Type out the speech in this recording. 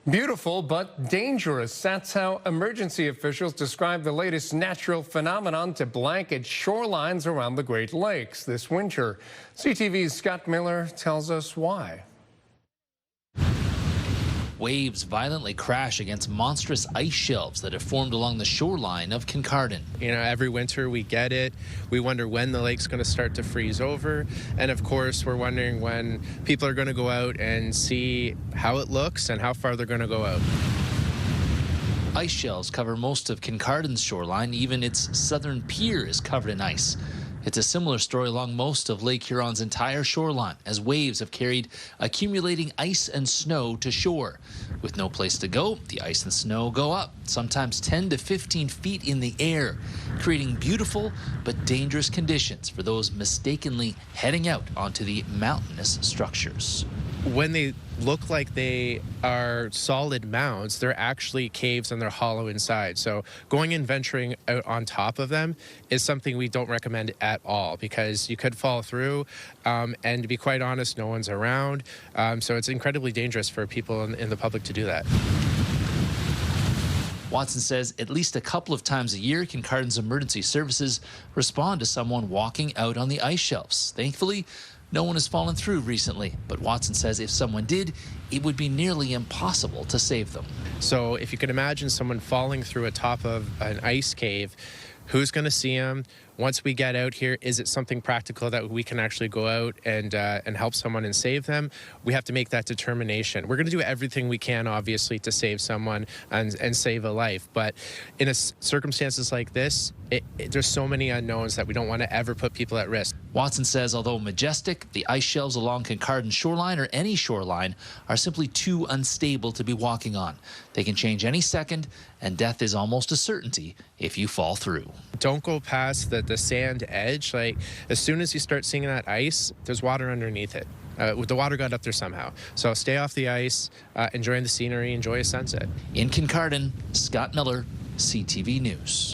Beautiful but dangerous. That's how emergency officials describe the latest natural phenomenon to blanket shorelines around the Great Lakes this winter. CTV's Scott Miller tells us why. Waves violently crash against monstrous ice shelves that have formed along the shoreline of Kincardine. You know, every winter we get it. We wonder when the lake's going to start to freeze over. And of course, we're wondering when people are going to go out and see how it looks and how far they're going to go out. Ice shelves cover most of Kincardine's shoreline. Even its southern pier is covered in ice. It's a similar story along most of Lake Huron's entire shoreline, as waves have carried accumulating ice and snow to shore. With no place to go, the ice and snow go up, sometimes 10 to 15 feet in the air, creating beautiful but dangerous conditions for those mistakenly heading out onto the mountainous structures. When they look like they are solid mounds, they're actually caves and they're hollow inside. So going and venturing out on top of them is something we don't recommend at all, because you could fall through, and to be quite honest, no one's around. So it's incredibly dangerous for people in the public to do that. Watson says at least a couple of times a year, Kincardine's emergency services respond to someone walking out on the ice shelves. Thankfully, no one has fallen through recently, but Watson says if someone did, it would be nearly impossible to save them. So if you can imagine someone falling through a top of an ice cave, who's going to see them? Once we get out here, is it something practical that we can actually go out and help someone and save them? We have to make that determination. We're going to do everything we can, obviously, to save someone and save a life. But in circumstances like this, there's so many unknowns that we don't want to ever put people at risk. Watson says although majestic, the ice shelves along Kincardine shoreline or any shoreline are simply too unstable to be walking on. They can change any second, and death is almost a certainty if you fall through. Don't go past the sand edge. Like, as soon as you start seeing that ice, there's water underneath it. The water got up there somehow. So stay off the ice, enjoy the scenery, enjoy a sunset. In Kincardine, Scott Miller, CTV News.